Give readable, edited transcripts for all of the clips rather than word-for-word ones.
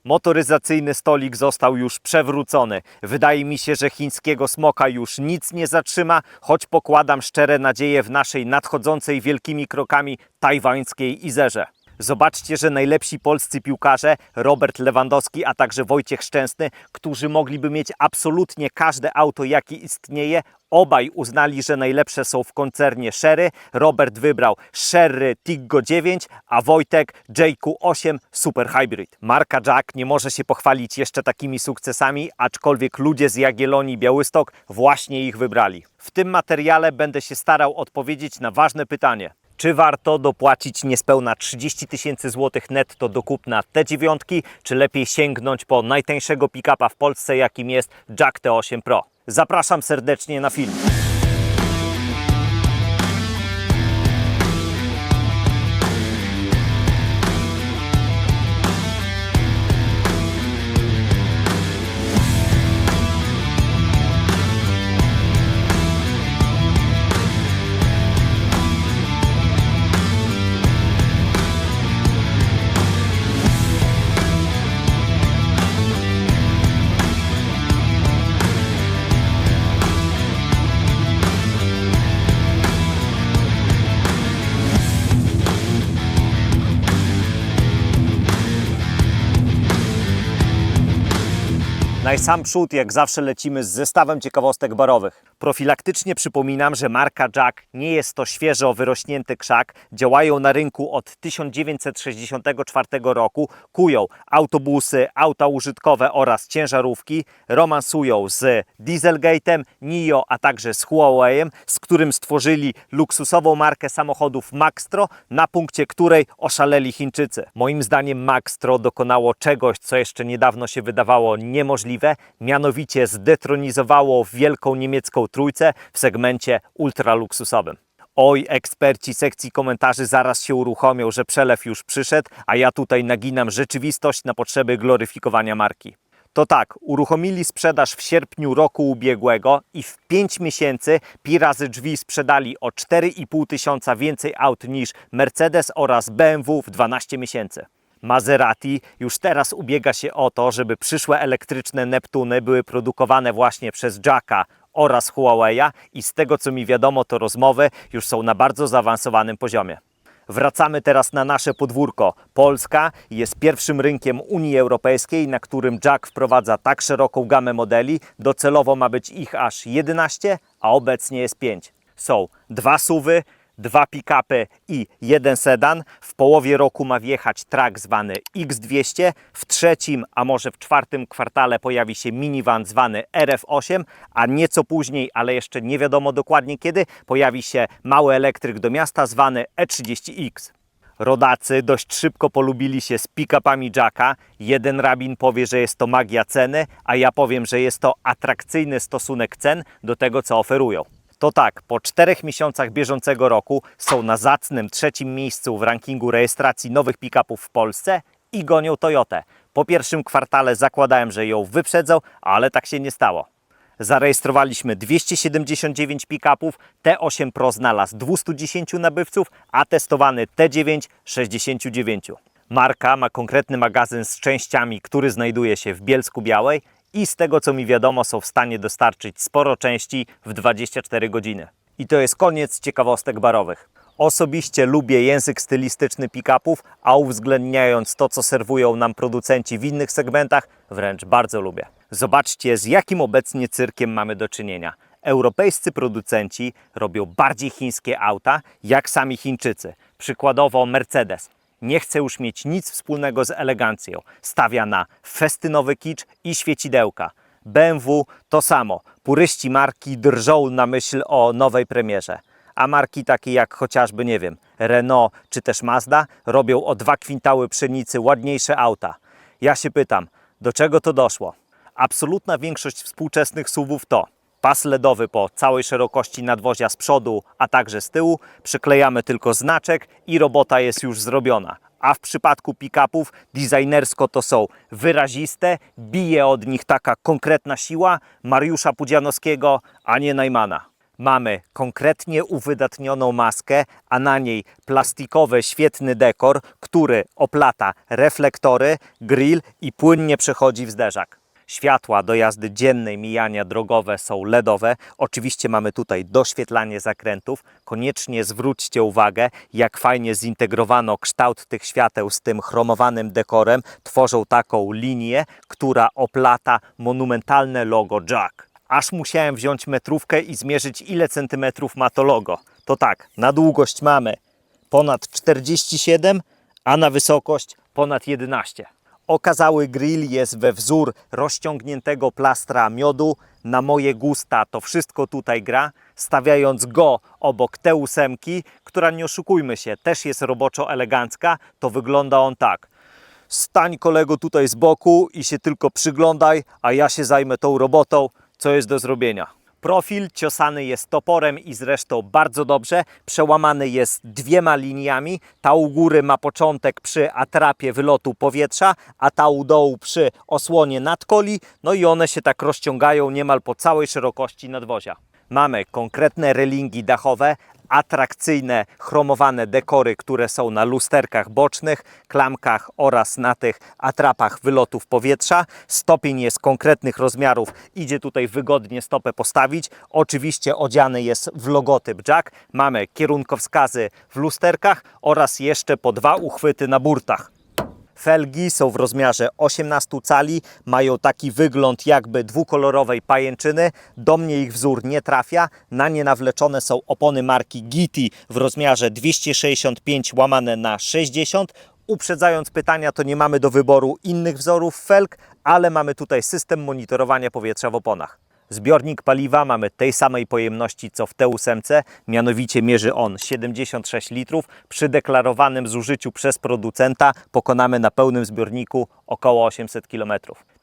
Motoryzacyjny stolik został już przewrócony. Wydaje mi się, że chińskiego smoka już nic nie zatrzyma, choć pokładam szczere nadzieje w naszej nadchodzącej wielkimi krokami tajwańskiej Izerze. Zobaczcie, że najlepsi polscy piłkarze, Robert Lewandowski, a także Wojciech Szczęsny, którzy mogliby mieć absolutnie każde auto, jakie istnieje, obaj uznali, że najlepsze są w koncernie Chery. Robert wybrał Chery Tiggo 9, a Wojtek JQ8 Super Hybrid. Marka Jack nie może się pochwalić jeszcze takimi sukcesami, aczkolwiek ludzie z Jagiellonii Białystok właśnie ich wybrali. W tym materiale będę się starał odpowiedzieć na ważne pytanie. Czy warto dopłacić niespełna 30 000 złotych netto do kupna T9, czy lepiej sięgnąć po najtańszego pick-upa w Polsce, jakim jest Jack T8 Pro? Zapraszam serdecznie na film. Na sam przód, jak zawsze, lecimy z zestawem ciekawostek barowych. Profilaktycznie przypominam, że marka Jack nie jest to świeżo wyrośnięty krzak. Działają na rynku od 1964 roku, kują autobusy, auta użytkowe oraz ciężarówki, romansują z Dieselgate'em, NIO, a także z Huawei'em, z którym stworzyli luksusową markę samochodów Maxtro, na punkcie której oszaleli Chińczycy. Moim zdaniem Maxtro dokonało czegoś, co jeszcze niedawno się wydawało niemożliwe, mianowicie zdetronizowało wielką niemiecką trójcę w segmencie ultraluksusowym. Oj, eksperci sekcji komentarzy zaraz się uruchomią, że przelew już przyszedł, a ja tutaj naginam rzeczywistość na potrzeby gloryfikowania marki. To tak, uruchomili sprzedaż w sierpniu roku ubiegłego i w 5 miesięcy pi razy drzwi sprzedali o 4,5 tysiąca więcej aut niż Mercedes oraz BMW w 12 miesięcy. Maserati już teraz ubiega się o to, żeby przyszłe elektryczne Neptuny były produkowane właśnie przez Jacka oraz Huawei'a i z tego, co mi wiadomo, to rozmowy już są na bardzo zaawansowanym poziomie. Wracamy teraz na nasze podwórko. Polska jest pierwszym rynkiem Unii Europejskiej, na którym Jack wprowadza tak szeroką gamę modeli. Docelowo ma być ich aż 11, a obecnie jest 5. Są 2 SUV-y, 2 pick-upy i 1 sedan. W połowie roku ma wjechać truck zwany X200. W trzecim, a może w czwartym kwartale pojawi się minivan zwany RF8, a nieco później, ale jeszcze nie wiadomo dokładnie kiedy, pojawi się mały elektryk do miasta zwany E30X. Rodacy dość szybko polubili się z pick-upami Jacka. Jeden rabin powie, że jest to magia ceny, a ja powiem, że jest to atrakcyjny stosunek cen do tego, co oferują. To tak, po 4 miesiącach bieżącego roku są na zacnym 3. miejscu w rankingu rejestracji nowych pick-upów w Polsce i gonią Toyotę. Po pierwszym kwartale zakładałem, że ją wyprzedzą, ale tak się nie stało. Zarejestrowaliśmy 279 pick-upów, T8 Pro znalazł 210 nabywców, a testowany T9 69. Marka ma konkretny magazyn z częściami, który znajduje się w Bielsku-Białej i z tego, co mi wiadomo, są w stanie dostarczyć sporo części w 24 godziny. I to jest koniec ciekawostek barowych. Osobiście lubię język stylistyczny pick-upów, a uwzględniając to, co serwują nam producenci w innych segmentach, wręcz bardzo lubię. Zobaczcie, z jakim obecnie cyrkiem mamy do czynienia. Europejscy producenci robią bardziej chińskie auta, jak sami Chińczycy. Przykładowo Mercedes nie chce już mieć nic wspólnego z elegancją. Stawia na festynowy kicz i świecidełka. BMW to samo. Puryści marki drżą na myśl o nowej premierze. A marki takie jak chociażby, nie wiem, Renault czy też Mazda robią o 2 kwintały pszenicy ładniejsze auta. Ja się pytam, do czego to doszło? Absolutna większość współczesnych SUV-ów to pas LEDowy po całej szerokości nadwozia z przodu, a także z tyłu. Przyklejamy tylko znaczek i robota jest już zrobiona. A w przypadku pick-upów designersko to są wyraziste, bije od nich taka konkretna siła Mariusza Pudzianowskiego, a nie Najmana. Mamy konkretnie uwydatnioną maskę, a na niej plastikowy świetny dekor, który oplata reflektory, grill i płynnie przechodzi w zderzak. Światła do jazdy dziennej, mijania drogowe są LEDowe. Oczywiście mamy tutaj doświetlanie zakrętów. Koniecznie zwróćcie uwagę, jak fajnie zintegrowano kształt tych świateł z tym chromowanym dekorem. Tworzą taką linię, która oplata monumentalne logo Jack. Aż musiałem wziąć metrówkę i zmierzyć, ile centymetrów ma to logo. To tak, na długość mamy ponad 47, a na wysokość ponad 11. Okazały grill jest we wzór rozciągniętego plastra miodu. Na moje gusta to wszystko tutaj gra. Stawiając go obok T8, która, nie oszukujmy się, też jest roboczo elegancka, to wygląda on tak. Stań, kolego, tutaj z boku i się tylko przyglądaj, a ja się zajmę tą robotą, co jest do zrobienia. Profil ciosany jest toporem i zresztą bardzo dobrze. Przełamany jest dwiema liniami. Ta u góry ma początek przy atrapie wylotu powietrza, a ta u dołu przy osłonie nadkoli. No i one się tak rozciągają niemal po całej szerokości nadwozia. Mamy konkretne relingi dachowe, atrakcyjne chromowane dekory, które są na lusterkach bocznych, klamkach oraz na tych atrapach wylotów powietrza. Stopień jest konkretnych rozmiarów, idzie tutaj wygodnie stopę postawić. Oczywiście odziany jest w logotyp Jack. Mamy kierunkowskazy w lusterkach oraz jeszcze po 2 uchwyty na burtach. Felgi są w rozmiarze 18 cali, mają taki wygląd jakby dwukolorowej pajęczyny. Do mnie ich wzór nie trafia. Na nie nawleczone są opony marki Gitti w rozmiarze 265/60. Uprzedzając pytania, to nie mamy do wyboru innych wzorów felg, ale mamy tutaj system monitorowania powietrza w oponach. Zbiornik paliwa mamy tej samej pojemności co w T8, mianowicie mierzy on 76 litrów. Przy deklarowanym zużyciu przez producenta pokonamy na pełnym zbiorniku około 800 km.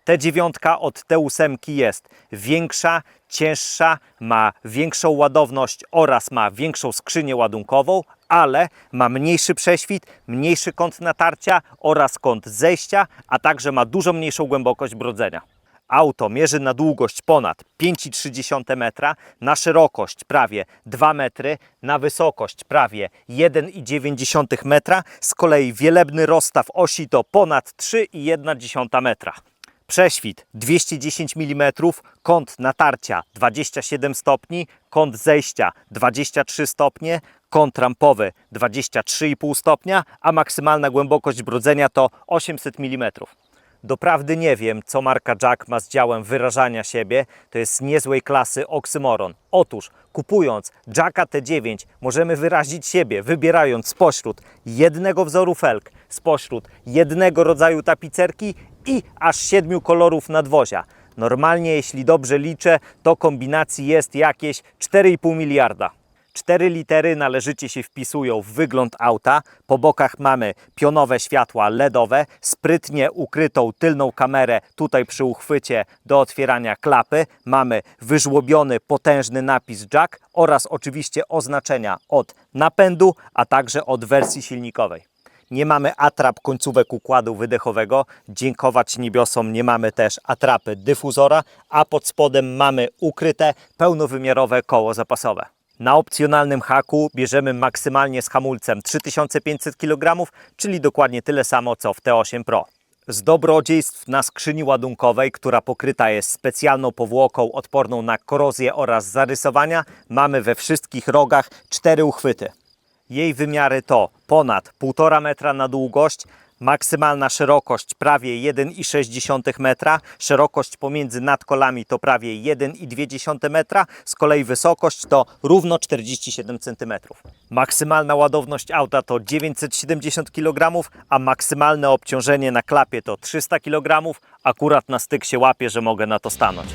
T9 od T8 jest większa, cięższa, ma większą ładowność oraz ma większą skrzynię ładunkową, ale ma mniejszy prześwit, mniejszy kąt natarcia oraz kąt zejścia, a także ma dużo mniejszą głębokość brodzenia. Auto mierzy na długość ponad 5,3 metra, na szerokość prawie 2 metry, na wysokość prawie 1,9 metra. Z kolei wielebny rozstaw osi to ponad 3,1 metra. Prześwit 210 mm, kąt natarcia 27 stopni, kąt zejścia 23 stopnie, kąt rampowy 23,5 stopnia, a maksymalna głębokość brodzenia to 800 mm. Doprawdy nie wiem, co marka Jack ma z działem wyrażania siebie. To jest niezłej klasy oksymoron. Otóż, kupując Jacka T9, możemy wyrazić siebie, wybierając spośród jednego wzoru felg, spośród jednego rodzaju tapicerki i aż 7 kolorów nadwozia. Normalnie, jeśli dobrze liczę, to kombinacji jest jakieś 4,5 miliarda. 4 litery należycie się wpisują w wygląd auta. Po bokach mamy pionowe światła LEDowe, sprytnie ukrytą tylną kamerę tutaj przy uchwycie do otwierania klapy. Mamy wyżłobiony, potężny napis Jack oraz oczywiście oznaczenia od napędu, a także od wersji silnikowej. Nie mamy atrap końcówek układu wydechowego. Dziękować niebiosom nie mamy też atrapy dyfuzora, a pod spodem mamy ukryte pełnowymiarowe koło zapasowe. Na opcjonalnym haku bierzemy maksymalnie z hamulcem 3500 kg, czyli dokładnie tyle samo co w T8 Pro. Z dobrodziejstw na skrzyni ładunkowej, która pokryta jest specjalną powłoką odporną na korozję oraz zarysowania, mamy we wszystkich rogach 4 uchwyty. Jej wymiary to ponad 1,5 metra na długość, maksymalna szerokość prawie 1,6 metra, szerokość pomiędzy nadkolami to prawie 1,2 metra, z kolei wysokość to równo 47 cm. Maksymalna ładowność auta to 970 kg, a maksymalne obciążenie na klapie to 300 kg. Akurat na styk się łapie, że mogę na to stanąć.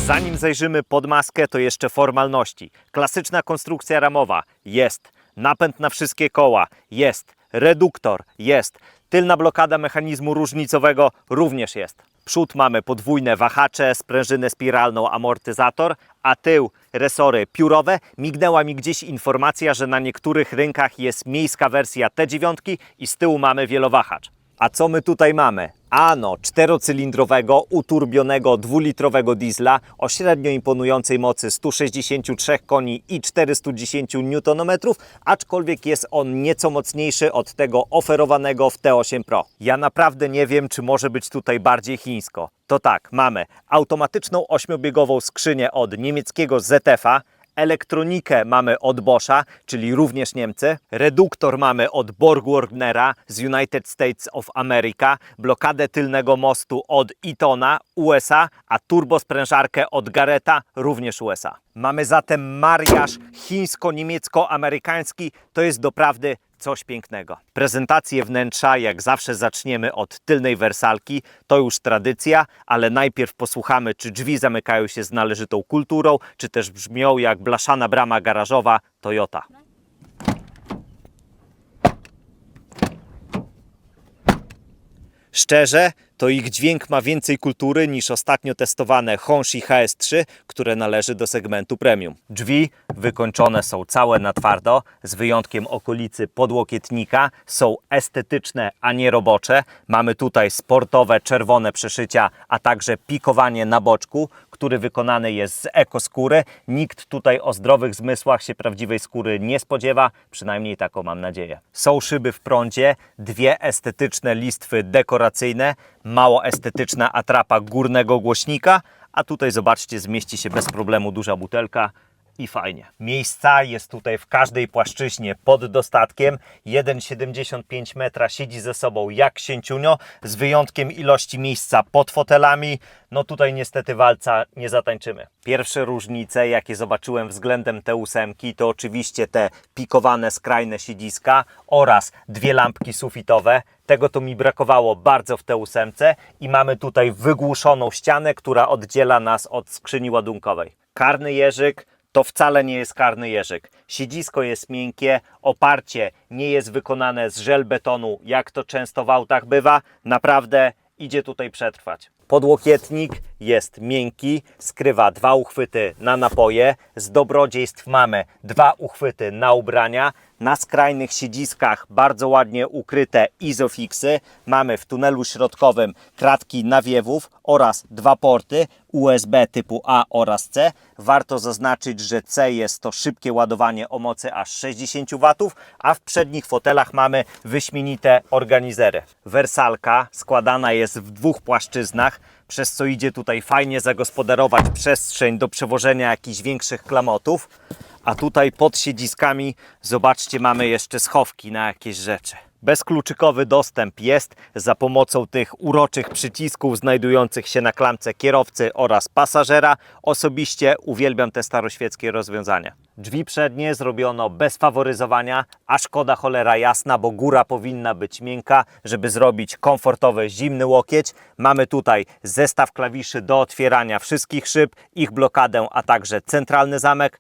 Zanim zajrzymy pod maskę, to jeszcze formalności. Klasyczna konstrukcja ramowa jest. Napęd na wszystkie koła jest. Reduktor jest. Tylna blokada mechanizmu różnicowego również jest. Przód mamy podwójne wahacze, sprężynę spiralną, amortyzator, a tył resory piórowe. Mignęła mi gdzieś informacja, że na niektórych rynkach jest miejska wersja T9 i z tyłu mamy wielowahacz. A co my tutaj mamy? Ano, czterocylindrowego, uturbionego, dwulitrowego diesla o średnio imponującej mocy 163 koni i 410 Nm, aczkolwiek jest on nieco mocniejszy od tego oferowanego w T8 Pro. Ja naprawdę nie wiem, czy może być tutaj bardziej chińsko. To tak, mamy automatyczną 8-biegową skrzynię od niemieckiego ZF-a, elektronikę mamy od Boscha, czyli również Niemcy. Reduktor mamy od BorgWarnera z United States of America. Blokadę tylnego mostu od Eatona, USA, a turbosprężarkę od Garretta, również USA. Mamy zatem mariaż chińsko-niemiecko-amerykański. To jest doprawdy coś pięknego. Prezentację wnętrza jak zawsze zaczniemy od tylnej wersalki. To już tradycja, ale najpierw posłuchamy, czy drzwi zamykają się z należytą kulturą, czy też brzmią jak blaszana brama garażowa Toyota. Szczerze, to ich dźwięk ma więcej kultury niż ostatnio testowane Hongshi HS3, które należy do segmentu premium. Drzwi wykończone są całe na twardo, z wyjątkiem okolicy podłokietnika. Są estetyczne, a nie robocze. Mamy tutaj sportowe, czerwone przeszycia, a także pikowanie na boczku, który wykonany jest z ekoskóry. Nikt tutaj o zdrowych zmysłach się prawdziwej skóry nie spodziewa, przynajmniej taką mam nadzieję. Są szyby w prądzie, dwie estetyczne listwy dekoracyjne, mało estetyczna atrapa górnego głośnika, a tutaj zobaczcie, zmieści się bez problemu duża butelka i fajnie. Miejsca jest tutaj w każdej płaszczyźnie pod dostatkiem. 1,75 metra siedzi ze sobą jak księciunio, z wyjątkiem ilości miejsca pod fotelami. No tutaj niestety walca nie zatańczymy. Pierwsze różnice, jakie zobaczyłem względem T8, to oczywiście te pikowane skrajne siedziska oraz dwie lampki sufitowe. Tego to mi brakowało bardzo w T8 i mamy tutaj wygłuszoną ścianę, która oddziela nas od skrzyni ładunkowej. Karny jeżyk to wcale nie jest karny jeżyk. Siedzisko jest miękkie, oparcie nie jest wykonane z żelbetonu, jak to często w autach bywa. Naprawdę idzie tutaj przetrwać. Podłokietnik jest miękki, skrywa dwa uchwyty na napoje. Z dobrodziejstw mamy dwa uchwyty na ubrania. Na skrajnych siedziskach bardzo ładnie ukryte izofixy. Mamy w tunelu środkowym kratki nawiewów oraz dwa porty USB typu A oraz C. Warto zaznaczyć, że C jest to szybkie ładowanie o mocy aż 60 W, a w przednich fotelach mamy wyśmienite organizery. Wersalka składana jest w dwóch płaszczyznach, przez co idzie tutaj fajnie zagospodarować przestrzeń do przewożenia jakichś większych klamotów. A tutaj pod siedziskami, zobaczcie, mamy jeszcze schowki na jakieś rzeczy. Bezkluczykowy dostęp jest za pomocą tych uroczych przycisków znajdujących się na klamce kierowcy oraz pasażera. Osobiście uwielbiam te staroświeckie rozwiązania. Drzwi przednie zrobiono bez faworyzowania, a szkoda cholera jasna, bo góra powinna być miękka, żeby zrobić komfortowy, zimny łokieć. Mamy tutaj zestaw klawiszy do otwierania wszystkich szyb, ich blokadę, a także centralny zamek.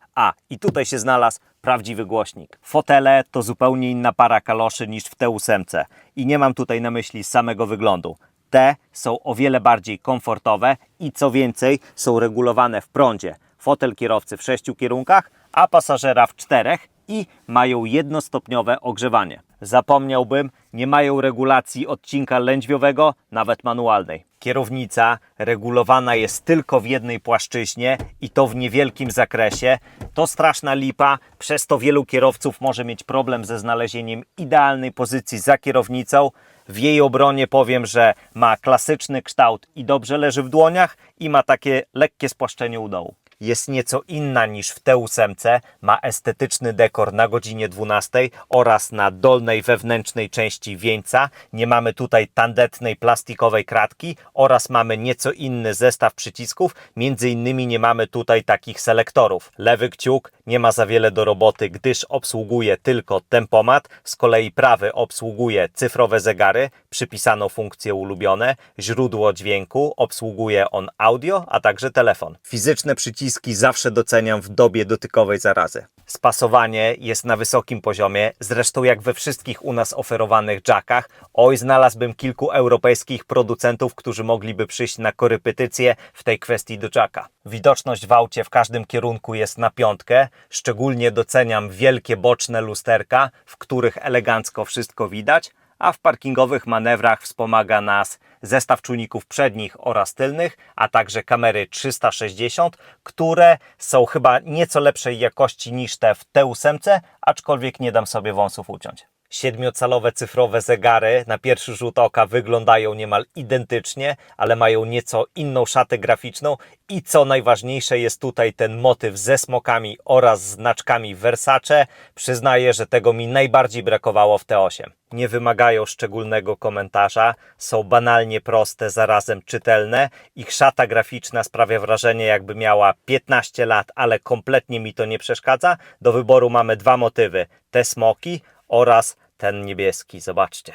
I tutaj się znalazł prawdziwy głośnik. Fotele to zupełnie inna para kaloszy niż w T8 i nie mam tutaj na myśli samego wyglądu. Te są o wiele bardziej komfortowe i co więcej są regulowane w prądzie. Fotel kierowcy w 6 kierunkach, a pasażera w 4 i mają jednostopniowe ogrzewanie. Zapomniałbym, nie mają regulacji odcinka lędźwiowego, nawet manualnej. Kierownica regulowana jest tylko w jednej płaszczyźnie i to w niewielkim zakresie. To straszna lipa, przez to wielu kierowców może mieć problem ze znalezieniem idealnej pozycji za kierownicą. W jej obronie powiem, że ma klasyczny kształt i dobrze leży w dłoniach i ma takie lekkie spłaszczenie u dołu. jest nieco inna niż w T8, ma estetyczny dekor na godzinie 12 oraz na dolnej wewnętrznej części wieńca. Nie mamy tutaj tandetnej plastikowej kratki oraz mamy nieco inny zestaw przycisków. Między innymi nie mamy tutaj takich selektorów. Lewy kciuk nie ma za wiele do roboty, gdyż obsługuje tylko tempomat. Z kolei prawy obsługuje cyfrowe zegary, przypisano funkcję ulubione, źródło dźwięku, obsługuje on audio, a także telefon. Fizyczne przyciski zawsze doceniam w dobie dotykowej zarazy. Spasowanie jest na wysokim poziomie, zresztą jak we wszystkich u nas oferowanych jackach. Oj, znalazłbym kilku europejskich producentów, którzy mogliby przyjść na korepetycje w tej kwestii do jacka. Widoczność w aucie w każdym kierunku jest na 5. Szczególnie doceniam wielkie boczne lusterka, w których elegancko wszystko widać, a w parkingowych manewrach wspomaga nas zestaw czujników przednich oraz tylnych, a także kamery 360, które są chyba nieco lepszej jakości niż te w T8, aczkolwiek nie dam sobie wąsów uciąć. 7-calowe cyfrowe zegary na pierwszy rzut oka wyglądają niemal identycznie, ale mają nieco inną szatę graficzną i co najważniejsze, jest tutaj ten motyw ze smokami oraz znaczkami Versace. Przyznaję, że tego mi najbardziej brakowało w T8. Nie wymagają szczególnego komentarza, są banalnie proste, zarazem czytelne. Ich szata graficzna sprawia wrażenie, jakby miała 15 lat, ale kompletnie mi to nie przeszkadza. Do wyboru mamy 2 motywy, te smoki oraz ten niebieski. Zobaczcie,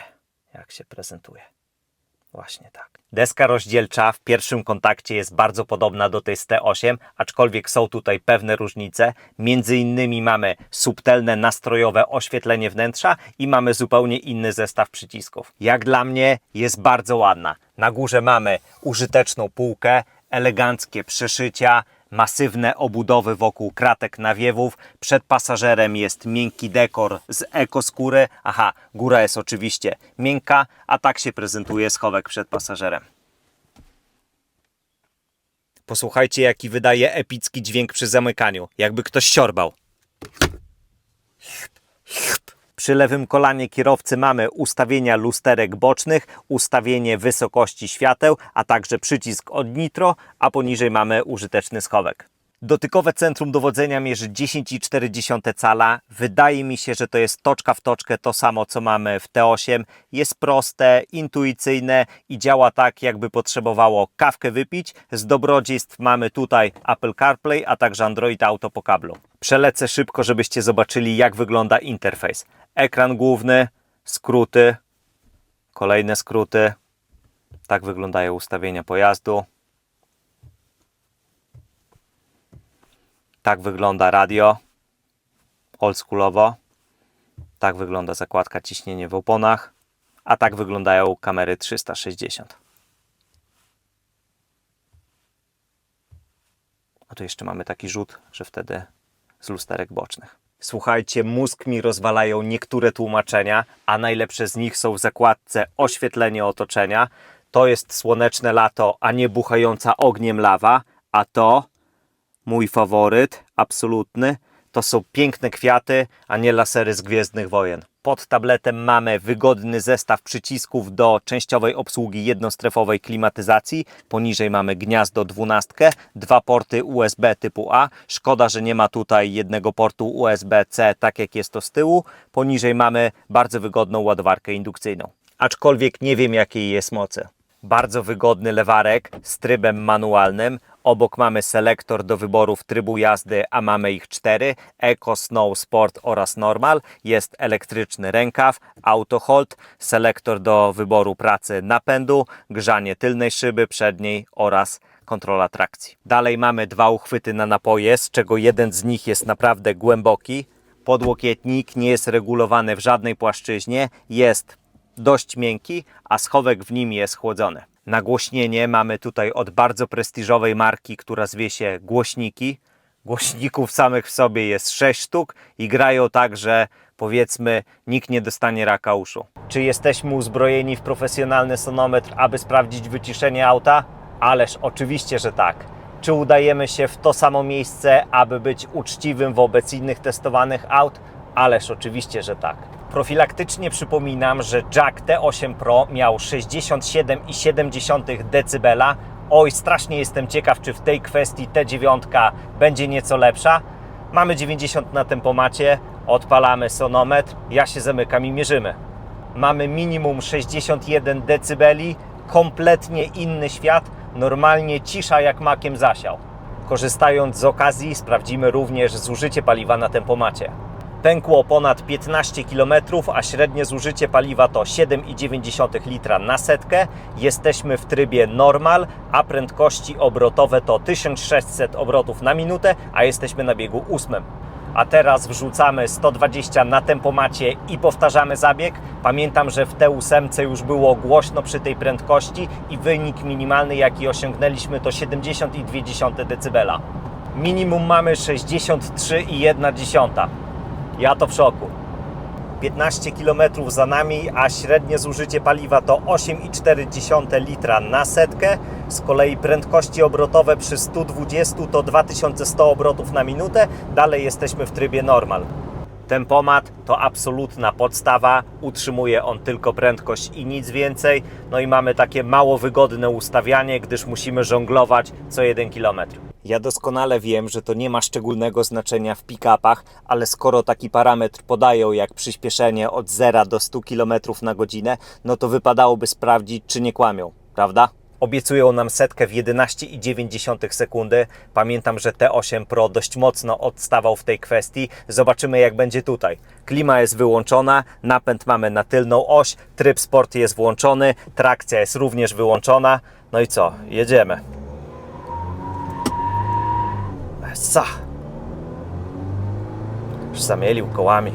jak się prezentuje. Właśnie tak. Deska rozdzielcza w pierwszym kontakcie jest bardzo podobna do tej z T8, aczkolwiek są tutaj pewne różnice. Między innymi mamy subtelne, nastrojowe oświetlenie wnętrza i mamy zupełnie inny zestaw przycisków. Jak dla mnie jest bardzo ładna. Na górze mamy użyteczną półkę, eleganckie przeszycia, masywne obudowy wokół kratek nawiewów. Przed pasażerem jest miękki dekor z ekoskóry. Aha, góra jest oczywiście miękka, a tak się prezentuje schowek przed pasażerem. Posłuchajcie, jaki wydaje epicki dźwięk przy zamykaniu, jakby ktoś siorbał. Przy lewym kolanie kierowcy mamy ustawienia lusterek bocznych, ustawienie wysokości świateł, a także przycisk od nitro, a poniżej mamy użyteczny schowek. Dotykowe centrum dowodzenia mierzy 10,4 cala. Wydaje mi się, że to jest toczka w toczkę to samo, co mamy w T8. Jest proste, intuicyjne i działa tak, jakby potrzebowało kawkę wypić. Z dobrodziejstw mamy tutaj Apple CarPlay, a także Android Auto po kablu. Przelecę szybko, żebyście zobaczyli, jak wygląda interfejs. Ekran główny, skróty, kolejne skróty. Tak wyglądają ustawienia pojazdu. Tak wygląda radio, oldschoolowo. Tak wygląda zakładka ciśnienie w oponach, a tak wyglądają kamery 360. A tu jeszcze mamy taki rzut, że wtedy z lusterek bocznych. Słuchajcie, mózg mi rozwalają niektóre tłumaczenia, a najlepsze z nich są w zakładce oświetlenie otoczenia. To jest słoneczne lato, a nie buchająca ogniem lawa, a to mój faworyt, absolutny, to są piękne kwiaty, a nie lasery z Gwiezdnych Wojen. Pod tabletem mamy wygodny zestaw przycisków do częściowej obsługi jednostrefowej klimatyzacji. Poniżej mamy gniazdo 12, 2 porty USB typu A. Szkoda, że nie ma tutaj jednego portu USB-C, tak jak jest to z tyłu. Poniżej mamy bardzo wygodną ładowarkę indukcyjną. Aczkolwiek nie wiem, jakiej jest mocy. Bardzo wygodny lewarek z trybem manualnym. Obok mamy selektor do wyborów trybu jazdy, a mamy ich 4. Eco, Snow, Sport oraz Normal. Jest elektryczny rękaw, auto hold, selektor do wyboru pracy napędu, grzanie tylnej szyby przedniej oraz kontrola trakcji. Dalej mamy 2 uchwyty na napoje, z czego jeden z nich jest naprawdę głęboki. Podłokietnik nie jest regulowany w żadnej płaszczyźnie, jest dość miękki, a schowek w nim jest chłodzony. Nagłośnienie mamy tutaj od bardzo prestiżowej marki, która zwie się Głośniki. Głośników samych w sobie jest 6 sztuk i grają tak, że powiedzmy nikt nie dostanie raka uszu. Czy jesteśmy uzbrojeni w profesjonalny sonometr, aby sprawdzić wyciszenie auta? Ależ oczywiście, że tak. Czy udajemy się w to samo miejsce, aby być uczciwym wobec innych testowanych aut? Ależ oczywiście, że tak. Profilaktycznie przypominam, że jack T8 Pro miał 67,7 dB Oj, strasznie jestem ciekaw, czy w tej kwestii T9 będzie nieco lepsza. Mamy 90 na tempomacie, odpalamy sonometr, ja się zamykam i mierzymy. Mamy minimum 61 dB, kompletnie inny świat, normalnie cisza jak makiem zasiał. Korzystając z okazji sprawdzimy również zużycie paliwa na tempomacie. Pękło ponad 15 km, a średnie zużycie paliwa to 7,9 litra na setkę. Jesteśmy w trybie normal, a prędkości obrotowe to 1600 obrotów na minutę, a jesteśmy na biegu 8. A teraz wrzucamy 120 na tempomacie i powtarzamy zabieg. Pamiętam, że w T8 już było głośno przy tej prędkości i wynik minimalny, jaki osiągnęliśmy, to 70,2 dB. Minimum mamy 63,1. Ja to w szoku. 15 km za nami, a średnie zużycie paliwa to 8,4 litra na setkę. Z kolei prędkości obrotowe przy 120 to 2100 obrotów na minutę. Dalej jesteśmy w trybie normal. Tempomat to absolutna podstawa, utrzymuje on tylko prędkość i nic więcej. No i mamy takie mało wygodne ustawianie, gdyż musimy żonglować co 1 km. Ja doskonale wiem, że to nie ma szczególnego znaczenia w pick-upach, ale skoro taki parametr podają jak przyspieszenie od 0 do 100 km na godzinę, no to wypadałoby sprawdzić, czy nie kłamią, prawda? Obiecują nam setkę w 11,9 sekundy. Pamiętam, że T8 Pro dość mocno odstawał w tej kwestii. Zobaczymy, jak będzie tutaj. Klima jest wyłączona, napęd mamy na tylną oś, tryb sport jest włączony, trakcja jest również wyłączona. No i co? Jedziemy. Essa. Już zamielił kołami.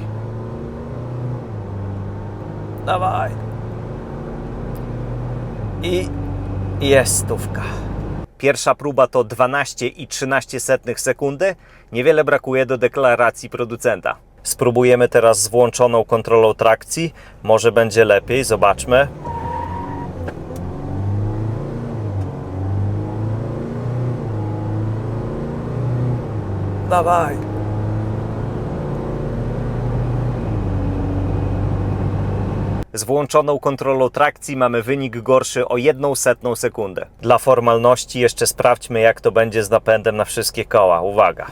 Dawaj. I jest stówka. Pierwsza próba to 12,13 sekundy. Niewiele brakuje do deklaracji producenta. Spróbujemy teraz z włączoną kontrolą trakcji. Może będzie lepiej, zobaczmy. Dawaj. Z włączoną kontrolą trakcji mamy wynik gorszy o 0,01 sekundę. Dla formalności jeszcze sprawdźmy, jak to będzie z napędem na wszystkie koła. Uwaga.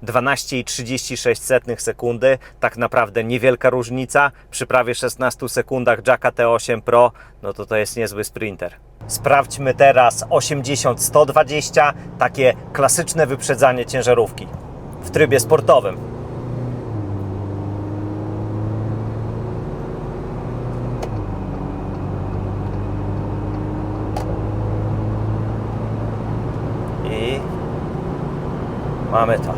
,36 sekundy, tak naprawdę niewielka różnica. Przy prawie 16 sekundach Jacka T8 Pro, no to jest niezły sprinter. Sprawdźmy teraz 80-120, takie klasyczne wyprzedzanie ciężarówki w trybie sportowym. I mamy to.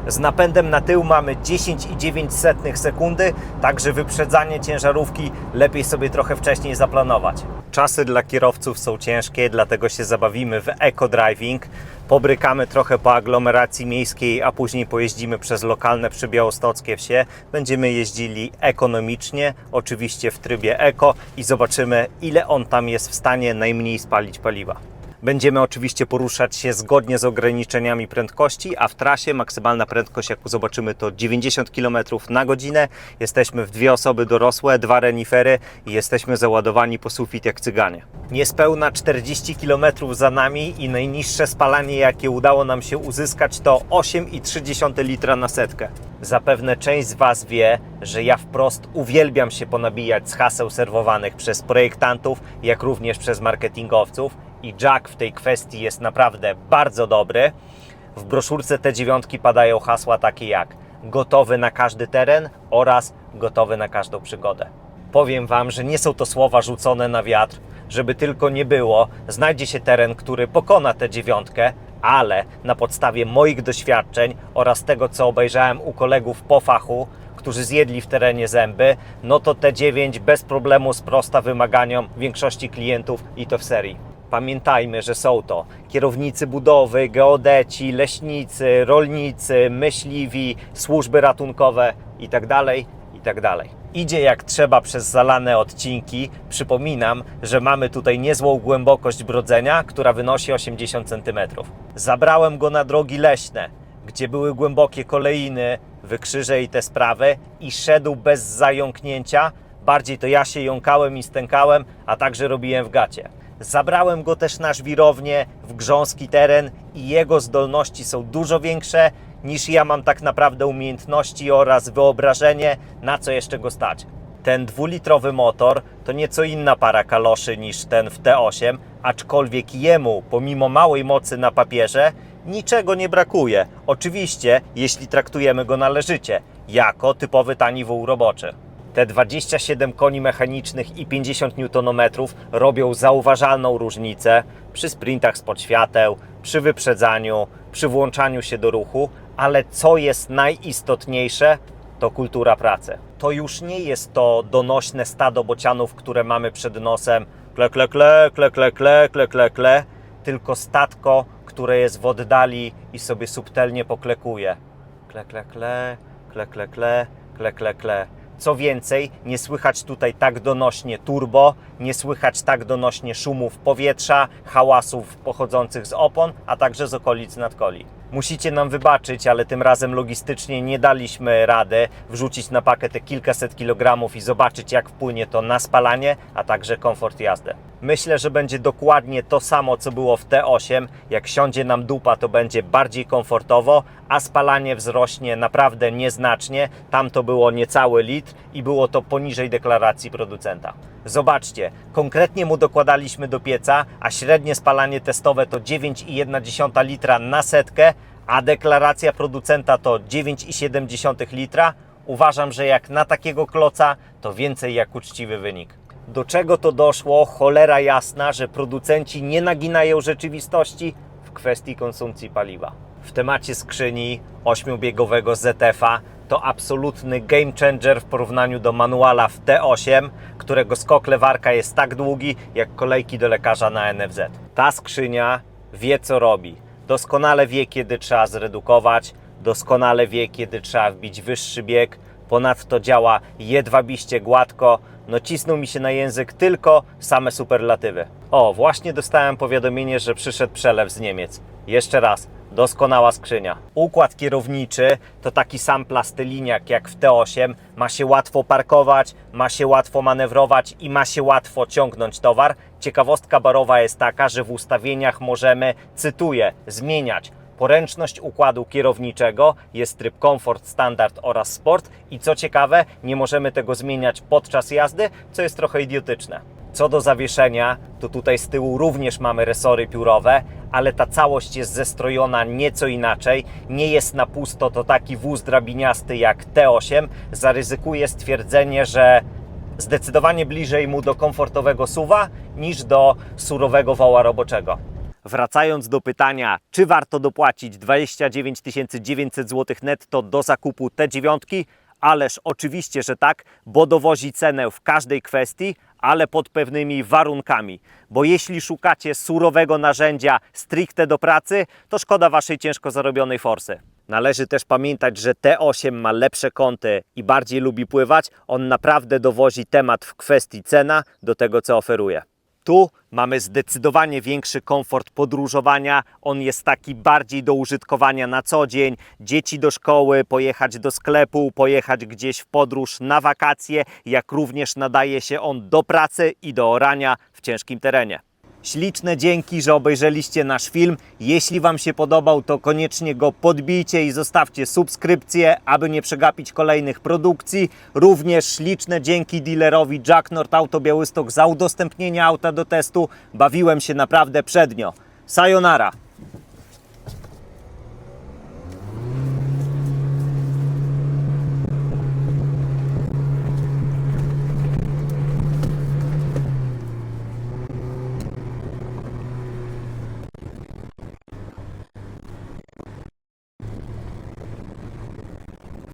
Z napędem na tył mamy 10,9 sekundy, także wyprzedzanie ciężarówki lepiej sobie trochę wcześniej zaplanować. Czasy dla kierowców są ciężkie, dlatego się zabawimy w eco-driving. Pobrykamy trochę po aglomeracji miejskiej, a później pojeździmy przez lokalne przybiałostockie wsie. Będziemy jeździli ekonomicznie, oczywiście w trybie eko i zobaczymy, ile on tam jest w stanie najmniej spalić paliwa. Będziemy oczywiście poruszać się zgodnie z ograniczeniami prędkości, a w trasie maksymalna prędkość, jak zobaczymy, to 90 km na godzinę. Jesteśmy w 2 osoby dorosłe, 2 renifery i jesteśmy załadowani po sufit jak cyganie. Niespełna 40 km za nami i najniższe spalanie, jakie udało nam się uzyskać, to 8,3 litra na setkę. Zapewne część z Was wie, że ja wprost uwielbiam się ponabijać z haseł serwowanych przez projektantów, jak również przez marketingowców. I Jack w tej kwestii jest naprawdę bardzo dobry. W broszurce T9 padają hasła takie jak gotowy na każdy teren oraz gotowy na każdą przygodę. Powiem Wam, że nie są to słowa rzucone na wiatr, żeby tylko nie było. Znajdzie się teren, który pokona T9, ale na podstawie moich doświadczeń oraz tego, co obejrzałem u kolegów po fachu, którzy zjedli w terenie zęby, no to T9 bez problemu sprosta wymaganiom większości klientów i to w serii. Pamiętajmy, że są to kierownicy budowy, geodeci, leśnicy, rolnicy, myśliwi, służby ratunkowe itd., itd. Idzie jak trzeba przez zalane odcinki. Przypominam, że mamy tutaj niezłą głębokość brodzenia, która wynosi 80 cm. Zabrałem go na drogi leśne, gdzie były głębokie kolejny, wykrzyże i te sprawy, i szedł bez zająknięcia. Bardziej to ja się jąkałem i stękałem, a także robiłem w gacie. Zabrałem go też na żwirownię w grząski teren i jego zdolności są dużo większe niż ja mam tak naprawdę umiejętności oraz wyobrażenie, na co jeszcze go stać. Ten dwulitrowy motor to nieco inna para kaloszy niż ten w T8, aczkolwiek jemu, pomimo małej mocy na papierze, niczego nie brakuje. Oczywiście, jeśli traktujemy go należycie, jako typowy tani wół roboczy. Te 27 koni mechanicznych i 50 Nm robią zauważalną różnicę przy sprintach spod świateł, przy wyprzedzaniu, przy włączaniu się do ruchu, ale co jest najistotniejsze, to kultura pracy. To już nie jest to donośne stado bocianów, które mamy przed nosem, kle, kle, kle, kle, kle, kle, kle, kle, kle, tylko statko, które jest w oddali i sobie subtelnie poklekuje. Kle, kle, kle, kle, kle, kle, kle, kle, kle. Co więcej, nie słychać tutaj tak donośnie turbo, nie słychać tak donośnie szumów powietrza, hałasów pochodzących z opon, a także z okolic nadkoli. Musicie nam wybaczyć, ale tym razem logistycznie nie daliśmy rady wrzucić na pakę te kilkaset kilogramów i zobaczyć, jak wpłynie to na spalanie, a także komfort jazdy. Myślę, że będzie dokładnie to samo, co było w T8. Jak siądzie nam dupa, to będzie bardziej komfortowo, a spalanie wzrośnie naprawdę nieznacznie. Tam to było niecały litr i było to poniżej deklaracji producenta. Zobaczcie, konkretnie mu dokładaliśmy do pieca, a średnie spalanie testowe to 9,1 litra na setkę, a deklaracja producenta to 9,7 litra. Uważam, że jak na takiego kloca, to więcej jak uczciwy wynik. Do czego to doszło? Cholera jasna, że producenci nie naginają rzeczywistości w kwestii konsumpcji paliwa. W temacie skrzyni 8-biegowego ZF-a to absolutny game changer w porównaniu do manuala w T8, którego skok lewarka jest tak długi, jak kolejki do lekarza na NFZ. Ta skrzynia wie, co robi. Doskonale wie, kiedy trzeba zredukować, doskonale wie, kiedy trzeba wbić wyższy bieg. Ponadto działa jedwabiście gładko. No cisnął mi się na język tylko same superlatywy. O, właśnie dostałem powiadomienie, że przyszedł przelew z Niemiec. Jeszcze raz, doskonała skrzynia. Układ kierowniczy to taki sam plasteliniak jak w T8. Ma się łatwo parkować, ma się łatwo manewrować i ma się łatwo ciągnąć towar. Ciekawostka barowa jest taka, że w ustawieniach możemy, cytuję, zmieniać poręczność układu kierowniczego, jest tryb komfort, standard oraz sport i co ciekawe, nie możemy tego zmieniać podczas jazdy, co jest trochę idiotyczne. Co do zawieszenia, to tutaj z tyłu również mamy resory piórowe, ale ta całość jest zestrojona nieco inaczej. Nie jest na pusto to taki wóz drabiniasty jak T8. Zaryzykuję stwierdzenie, że zdecydowanie bliżej mu do komfortowego SUV-a niż do surowego woła roboczego. Wracając do pytania, czy warto dopłacić 29 900 zł netto do zakupu T9? Ależ oczywiście, że tak, bo dowozi cenę w każdej kwestii, ale pod pewnymi warunkami. Bo jeśli szukacie surowego narzędzia stricte do pracy, to szkoda waszej ciężko zarobionej forsy. Należy też pamiętać, że T8 ma lepsze kąty i bardziej lubi pływać. On naprawdę dowozi temat w kwestii cena do tego, co oferuje. Tu mamy zdecydowanie większy komfort podróżowania. On jest taki bardziej do użytkowania na co dzień. Dzieci do szkoły, pojechać do sklepu, pojechać gdzieś w podróż na wakacje, jak również nadaje się on do pracy i do orania w ciężkim terenie. Śliczne dzięki, że obejrzeliście nasz film. Jeśli Wam się podobał, to koniecznie go podbijcie i zostawcie subskrypcję, aby nie przegapić kolejnych produkcji. Również śliczne dzięki dealerowi Jack Nord Auto Białystok za udostępnienie auta do testu. Bawiłem się naprawdę przednio. Sayonara!